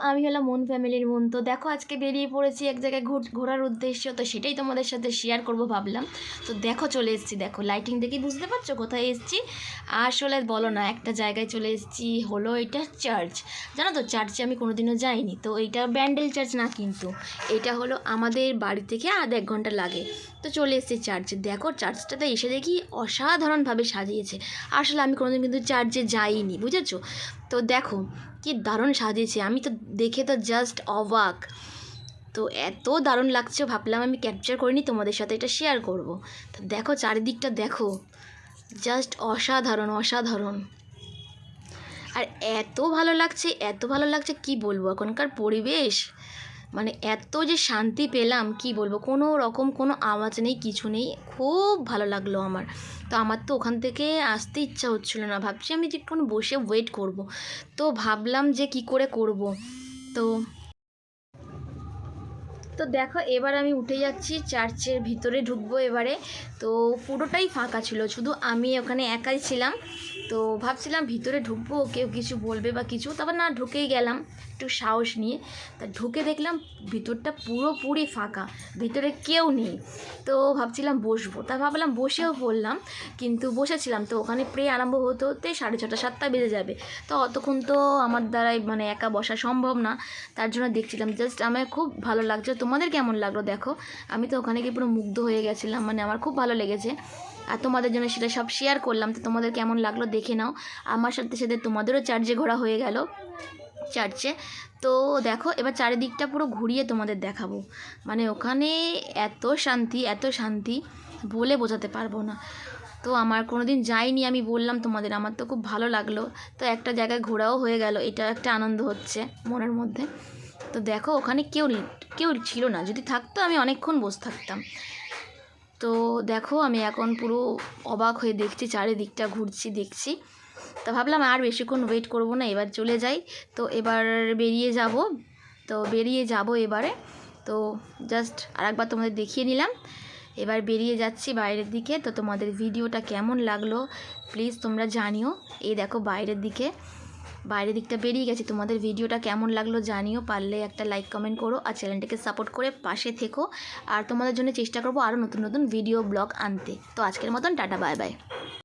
আমি হলাম মন ফ্যামিলির মন। তো দেখো আজকে বেরিয়ে পড়েছি এক জায়গায় ঘোরার উদ্দেশ্য, তো সেটাই তোমাদের সাথে শেয়ার করব ভাবলাম। তো দেখো চলে এসেছি, দেখো লাইটিং দেখেই বুঝতে পারছো কোথায় এসেছি। আসলে বলো না, একটা জায়গায় চলে এসেছি, হলো এটা চার্চ। জানো তো চার্চে আমি কোনোদিনও যাইনি। তো এইটা ব্যান্ডেল চার্চ না, কিন্তু এটা হলো আমাদের বাড়ি থেকে আধ 1 ঘন্টা লাগে। তো চলে এসেছি চার্চে। দেখো চার্চটাতে এসে দেখি অসাধারণভাবে সাজিয়েছে। আসলে আমি কোনোদিন কিন্তু চার্চে যাইনি, বুঝেছো। তো দেখো কি দারুণ সাজিয়েছে, আমি তো দেখে তো জাস্ট অবাক। তো এত দারুণ লাগছে, ভাবলাম আমি ক্যাপচার করিনি, তোমাদের সাথে এটা শেয়ার করব। তো দেখো চারিদিকটা দেখো, জাস্ট অসাধারণ অসাধারণ। আর এত ভালো লাগছে, এত ভালো লাগছে কি বলবো। এখনকার পরিবেশ মানে এত যে শান্তি পেলাম কি বলবো, কোনো রকম কোনো আওয়াজ নেই, কিছু নেই, খুব ভালো লাগলো আমার। তো আমার তো ওখান থেকে আসতে ইচ্ছা হচ্ছিলো না, ভাবছি আমি যে একটু বসে ওয়েট করব। তো ভাবলাম যে কি করে করব। তো তো দেখো এবার আমি উঠে যাচ্ছি, চার্চের ভিতরে ঢুকবো এবারে। তো পুরোটাই ফাঁকা ছিল, শুধু আমি ওখানে একাই ছিলাম। তো ভাবছিলাম ভিতরে ঢুকবো, কেউ কিছু বলবে বা কিছু, তারপর না ঢুকেই গেলাম একটু সাহস নিয়ে। তা ঢুকে দেখলাম ভিতরটা পুরোপুরি ফাঁকা, ভিতরে কেউ নেই। তো ভাবছিলাম বসবো, তা ভাবলাম বসেও পড়লাম। কিন্তু বসেছিলাম তো ওখানে প্রে আরম্ভ হতে হতে 6:30 7টা বেজে যাবে। তো অতক্ষণ তো আমার দ্বারাই মানে একা বসা সম্ভব না। তার জন্য দেখছিলাম, জাস্ট আমার খুব ভালো লাগছে। তোমাদের কেমন লাগলো দেখো। আমি তো ওখানে গিয়ে পুরো মুগ্ধ হয়ে গেছিলাম, মানে আমার খুব ভালো লেগেছে। আর তোমাদের জন্য সেটা সব শেয়ার করলাম। তো তোমাদের কেমন লাগলো দেখে নাও। আমার সাথে সাথে তোমাদেরও চার্চে ঘোরা হয়ে গেল, চার্চে। তো দেখো এবার চারিদিকটা পুরো ঘুরিয়ে তোমাদের দেখাবো। মানে ওখানে এত শান্তি, এত শান্তি বলে বোঝাতে পারবো না। তো আমার কোনো দিন যাইনি, আমি বললাম তোমাদের, আমার তো খুব ভালো লাগলো। তো একটা জায়গায় ঘোরাও হয়ে গেল, এটা একটা আনন্দ হচ্ছে মনের মধ্যে। তো দেখো ওখানে কেউ ছিল না, যদি থাকতো আমি অনেকক্ষণ বসে থাকতাম। তো দেখো আমি এখন পুরো অবাক হয়ে দেখছি, চারিদিকটা ঘুরছি দেখছি। তা ভাবলাম আর বেশিক্ষণ ওয়েট করব না, এবার চলে যাই। তো এবার বেরিয়ে যাব। তো বেরিয়ে যাব এবারে। তো জাস্ট আরেকবার তোমাদের দেখিয়ে নিলাম। এবার বেরিয়ে যাচ্ছি বাইরের দিকে। তো তোমাদের ভিডিওটা কেমন লাগলো প্লিজ তোমরা জানিও। এই দেখো বাইরের দিকটা বেরিয়ে গেছি। তোমাদের ভিডিওটা কেমন লাগলো জানিও, পারলে একটা লাইক কমেন্ট করো, আর চ্যানেলটাকে সাপোর্ট করে পাশে থেকো। আর তোমাদের জন্য চেষ্টা করবো আরও নতুন নতুন ভিডিও ব্লগ আনতে। তো আজকের মতন টাটা, বাই বাই।